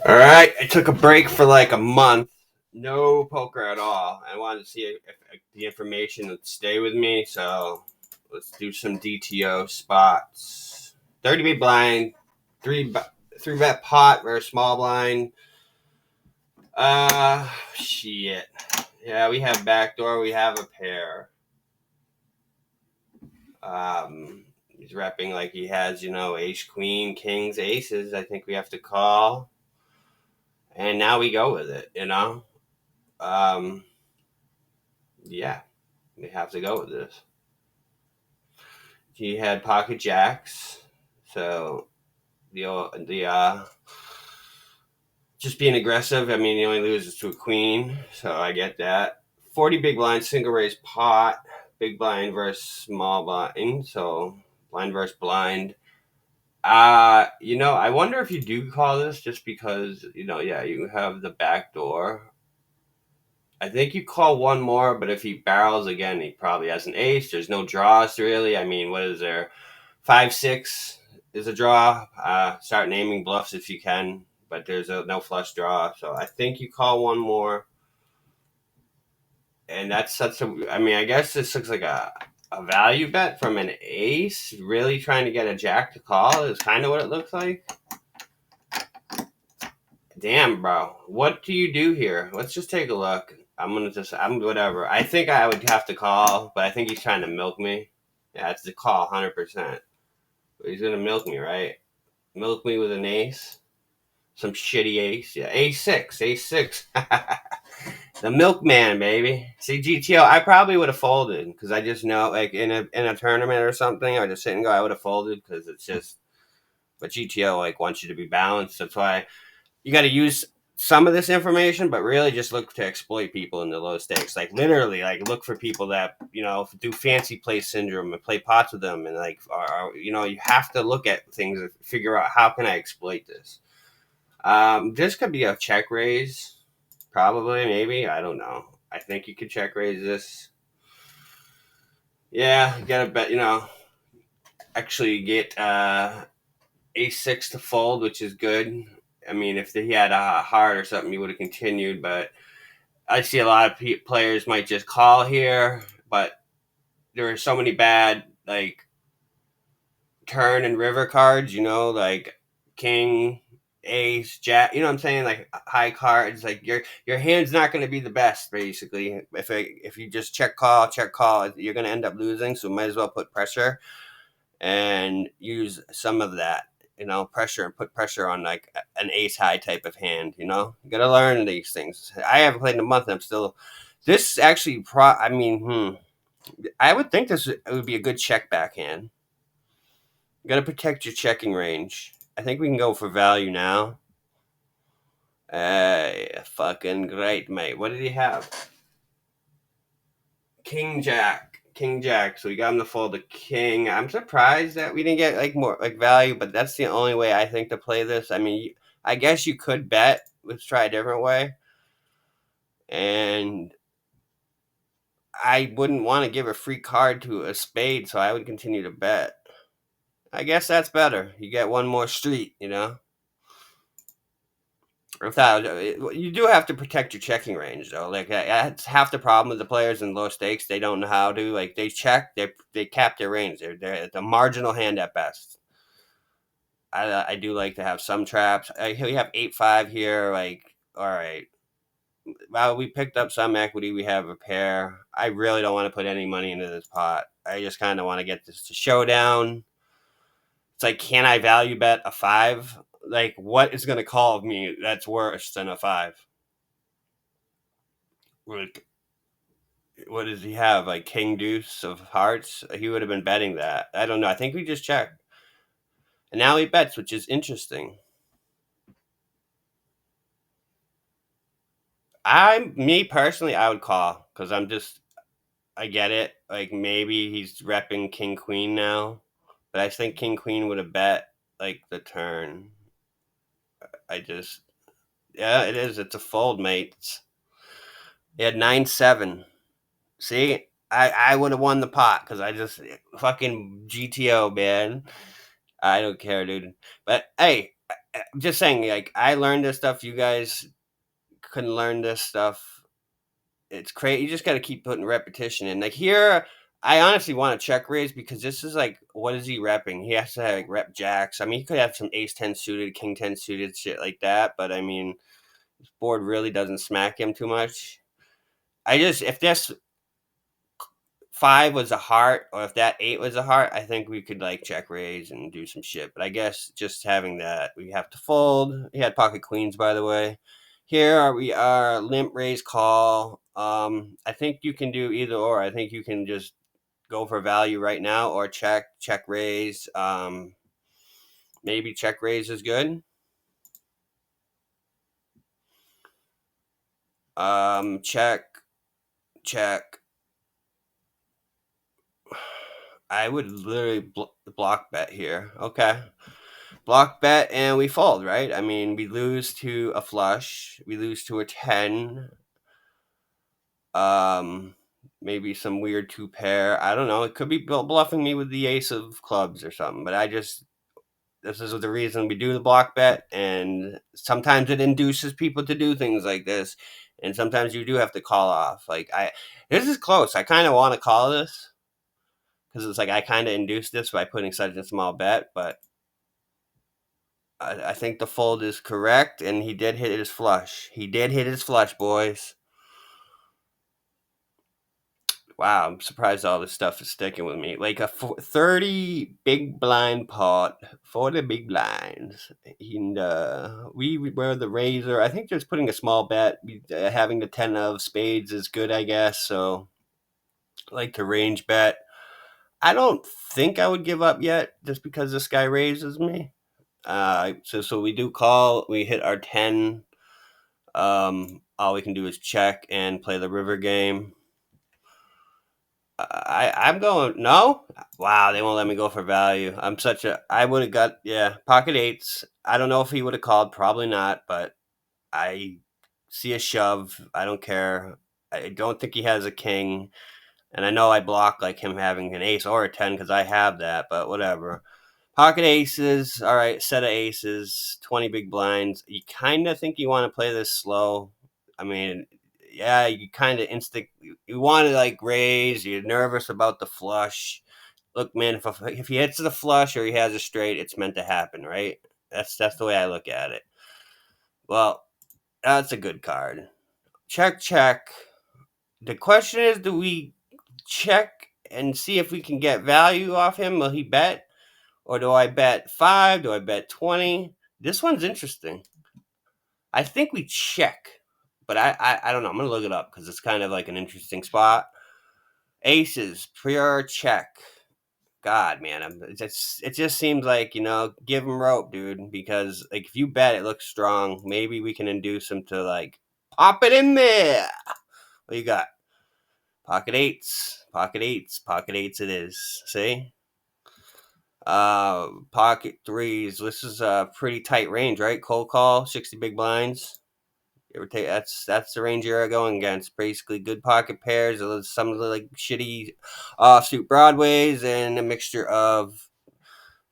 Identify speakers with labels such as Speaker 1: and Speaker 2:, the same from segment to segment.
Speaker 1: All right, I took a break for like a month. No poker at all. I wanted to see if the information would stay with me, so let's do some DTO spots. 30 big blind, three three bet pot versus small blind. Shit. Yeah, we have backdoor. We have a pair. He's repping like he has, ace, queen, kings, aces. I think we have to call, and now we go with it. Um, yeah, we have to go with this. He had pocket jacks, so the just being aggressive. I mean, he only loses to a queen, so I get that. 40 big blind, single raise pot, big blind versus small blind, so blind versus blind. I wonder if you do call this just because, yeah, you have the back door. I think you call one more, but if he barrels again, he probably has an ace. There's no draws really. I mean, what is there? 5-6 is a draw. Start naming bluffs if you can, but there's no flush draw. So I think you call one more, and that's such a. I mean, I guess this looks like a value bet from an ace. Really trying to get a jack to call is kind of what it looks like. Damn, bro. What do you do here? Let's just take a look. I'm whatever. I think I would have to call, but I think he's trying to milk me. Yeah, it's the call, 100%. But he's gonna milk me, right? Milk me with an ace, some shitty ace. Yeah, ace 6, ace 6. The milkman, baby. See, GTO, I probably would have folded because I just know, like in a tournament or something, I just sit and go. I would have folded because it's just. But GTO like wants you to be balanced. That's why you got to use some of this information, but really just look to exploit people in the low stakes. Like literally, like look for people that do fancy play syndrome and play pots with them, and like you have to look at things and figure out how can I exploit this. This could be a check raise, probably, maybe, I don't know. I think you could check raise this. Yeah, you gotta bet. Actually get a6 to fold, which is good. I mean, if he had a heart or something, he would have continued. But I see a lot of players might just call here, but there are so many bad like turn and river cards. Like king, ace, jack. You know what I'm saying? Like high cards. Like your hand's not going to be the best. Basically, if you just check call, you're going to end up losing. So might as well put pressure and use some of that, pressure, and put pressure on like an ace high type of hand. You got to learn these things. I haven't played in a month and I'm still. This actually, I mean, I would think this would be a good check backhand. You got to protect your checking range. I think we can go for value now. Fucking great, mate. What did he have? King Jack. King Jack. So we got him to fold the king. I'm surprised that we didn't get like more like value, but that's the only way I think to play this. I mean, I guess you could bet. Let's try a different way. And I wouldn't want to give a free card to a spade, so I would continue to bet. I guess that's better. You get one more street. You do have to protect your checking range, though. Like that's half the problem with the players in low stakes. They don't know how to. Like they check, they cap their range. They're a marginal hand at best. I do like to have some traps. We have 8-5 here. Like all right, well we picked up some equity. We have a pair. I really don't want to put any money into this pot. I just kind of want to get this to showdown. It's like, can I value bet a 5? Like, what is going to call me that's worse than a 5? Like, what does he have? Like king deuce of hearts? He would have been betting that. I don't know. I think we just checked. And now he bets, which is interesting. Me personally, I would call because I get it. Like maybe he's repping king queen now, but I think king queen would have bet like the turn. I just, yeah, it is. It's a fold, mates. He had 9-7. See, I would have won the pot because I just fucking GTO, man. I don't care, dude. But hey, I'm just saying, like, I learned this stuff. You guys couldn't learn this stuff. It's crazy. You just got to keep putting repetition in. Like here, I honestly want to check raise because this is like, what is he repping? He has to have, like, rep jacks. I mean, he could have some ace 10 suited, king 10 suited, shit like that. But I mean, this board really doesn't smack him too much. If this five was a heart, or if that eight was a heart, I think we could like check raise and do some shit. But I guess just having that, we have to fold. He had pocket queens, by the way. Here we are, limp raise call. I think you can do either or. I think you can just go for value right now or check raise. Maybe check raise is good. Check. I would literally block bet here. Okay. Block bet and we fold, right? I mean, we lose to a flush. We lose to a 10. Um, Maybe some weird two pair. I don't know. It could be bluffing me with the ace of clubs or something. But this is the reason we do the block bet. And sometimes it induces people to do things like this. And sometimes you do have to call off. This is close. I kind of want to call this because it's like I kind of induced this by putting such a small bet, but I think the fold is correct, and he did hit his flush. He did hit his flush, boys. Wow, I'm surprised all this stuff is sticking with me. Like a 30 big blind pot, 40 big blinds. And we were the razor. I think just putting a small bet, having the 10 of spades is good, I guess. So I like to range bet. I don't think I would give up yet just because this guy raises me. So we do call. We hit our 10. All we can do is check and play the river game. I'm going no. Wow, they won't let me go for value. I would have got pocket eights. I don't know if he would have called. Probably not. But I see a shove. I don't care. I don't think he has a king, and I know I block like him having an ace or a 10 because I have that. But whatever. Pocket aces, all right, set of aces, 20 big blinds. You kind of think you want to play this slow. I mean, yeah, you kind of you want to like raise, you're nervous about the flush. Look, man, if he hits the flush or he has a straight, it's meant to happen, right? That's the way I look at it. Well, that's a good card. Check, check. The question is, do we check and see if we can get value off him? Will he bet? Or do I bet 5? Do I bet 20? This one's interesting. I think we check, but I don't know. I'm going to look it up because it's kind of like an interesting spot. Aces, pure check. God, man, it just seems like, give him rope, dude, because like if you bet it looks strong, maybe we can induce him to like pop it in there. What you got? Pocket eights, pocket eights, pocket eights it is. See? Pocket threes. This is a pretty tight range, right? Cold call, 60 big blinds. Give or take, that's the range you're going against. Basically, good pocket pairs, some of the like shitty offsuit broadways, and a mixture of,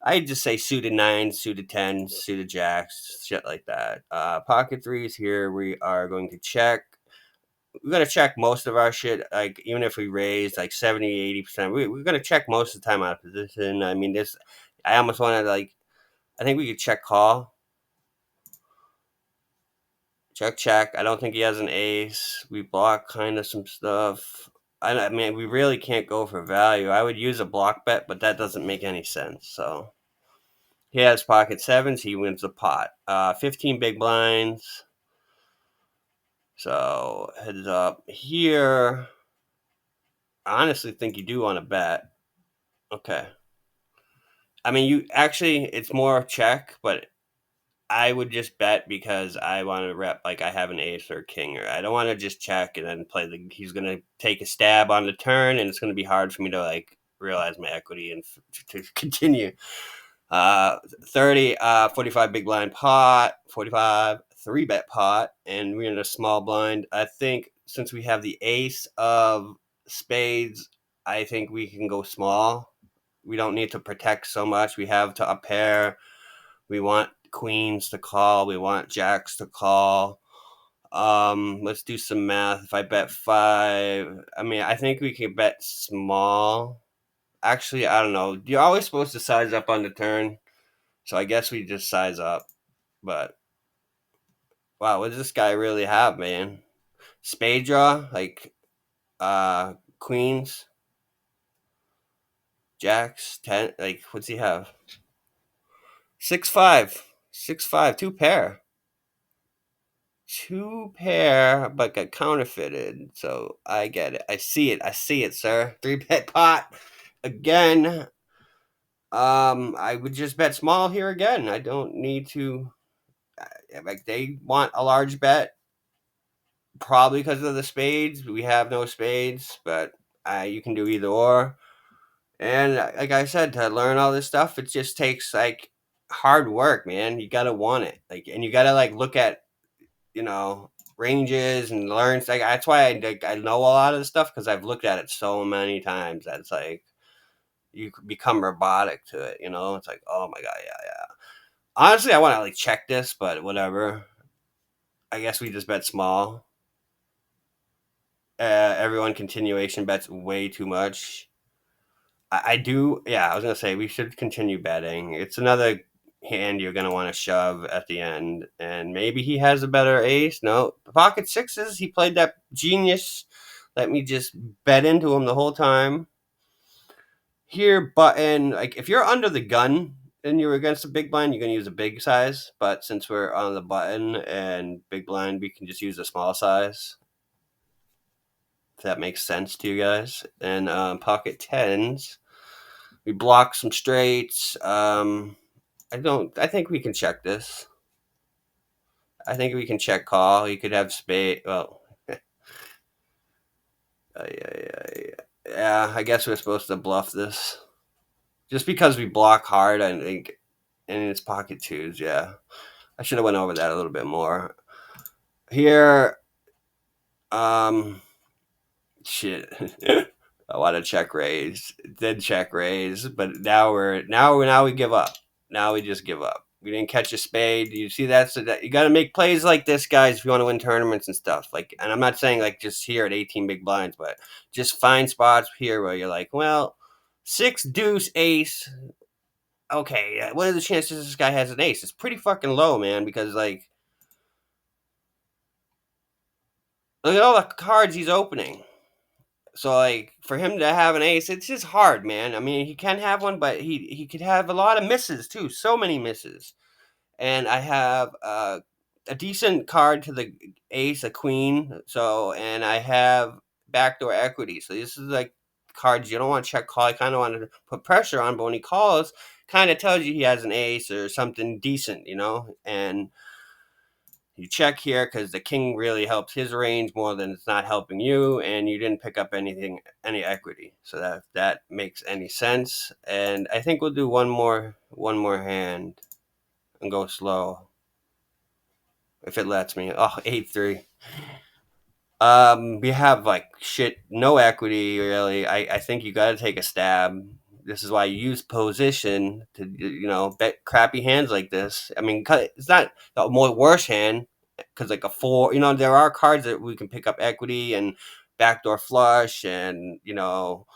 Speaker 1: I'd just say suited nines, suited tens, suited jacks, shit like that. Pocket threes here. We are going to check. We're going to check most of our shit. Like, even if we raise like 70, 80%, we're going to check most of the time out of position. I mean, I almost want to like, I think we could check call. Check, check. I don't think he has an ace. We block kind of some stuff. I mean, we really can't go for value. I would use a block bet, but that doesn't make any sense. So he has pocket sevens. He wins the pot. 15 big blinds. So heads up here. I honestly think you do want to bet. Okay. I mean, it's more check, but I would just bet because I want to rep like I have an ace or a king, or I don't want to just check and then play he's going to take a stab on the turn, and it's going to be hard for me to like realize my equity and to continue. 30, 45 big blind pot, 45 3-bet pot, and we're in a small blind. I think since we have the ace of spades, I think we can go small. We don't need to protect so much. We have to up pair. We want queens to call. We want jacks to call. Let's do some math. If I bet 5, I mean, I think we can bet small. Actually, I don't know. You're always supposed to size up on the turn, so I guess we just size up. But wow, what does this guy really have, man? Spade draw, like queens, jacks, 10. Like, what's he have? 6-5, 6-5, two pair, but got counterfeited. So I get it. I see it, sir. 3-bet pot again. I would just bet small here again. I don't need to. Like, they want a large bet, probably because of the spades. We have no spades, but you can do either or. And like I said, to learn all this stuff, it just takes like hard work, man. You gotta want it, like, and you gotta like look at, you know, ranges and learn. Like, that's why I know a lot of the stuff, because I've looked at it so many times. That's like you become robotic to it. You know, it's like, oh my god, yeah, yeah. Honestly, I want to like check this, but whatever. I guess we just bet small. Everyone continuation bets way too much. I do. Yeah, I was gonna say we should continue betting. It's another hand you're gonna want to shove at the end, and maybe he has a better ace. No, pocket sixes. He played that genius. Let me just bet into him the whole time. Here, button. Like, if you're under the gun and you're against a big blind, you're gonna use a big size. But since we're on the button and big blind, we can just use a small size. If that makes sense to you guys. And pocket tens. We block some straights. I think we can check this. I think we can check call. He could have spade. Well, yeah. I guess we're supposed to bluff this, just because we block hard. I think, and it's pocket twos. Yeah, I should have went over that a little bit more. Here, shit. I want to check raise. Did check raise, but now we give up. Now we just give up. We didn't catch a spade. You see that? So that you got to make plays like this, guys, if you want to win tournaments and stuff. Like, and I'm not saying like just here at 18 big blinds, but just find spots here where you're like, well, 6 deuce ace. Okay, what are the chances this guy has an ace? It's pretty fucking low, man, because like, look at all the cards he's opening. So like, for him to have an ace, it's just hard, man. I mean, he can have one, but he could have a lot of misses too. So many misses. And I have a decent card to the ace, a queen. So, and I have backdoor equity. So this is like cards you don't want to check call. I kind of want to put pressure on, but when he calls, kind of tells you he has an ace or something decent, you know. And you check here because the king really helps his range more than it's not helping you, and you didn't pick up any equity. So that makes any sense. And I think we'll do one more hand and go slow if it lets me. Oh, 8-3. We have like shit, no equity really. I think you got to take a stab. This is why you use position to, you know, bet crappy hands like this. I mean, it's not the more worse hand, because like a 4, you know, there are cards that we can pick up equity and backdoor flush, and you know,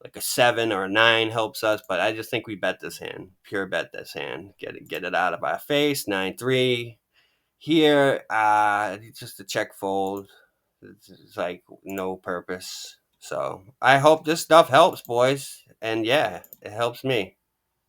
Speaker 1: like a 7 or a 9 helps us. But I just think we bet this hand, pure bet this hand, get it out of our face. 9-3 here. Just a check fold. It's like no purpose. So I hope this stuff helps, boys. And yeah, it helps me.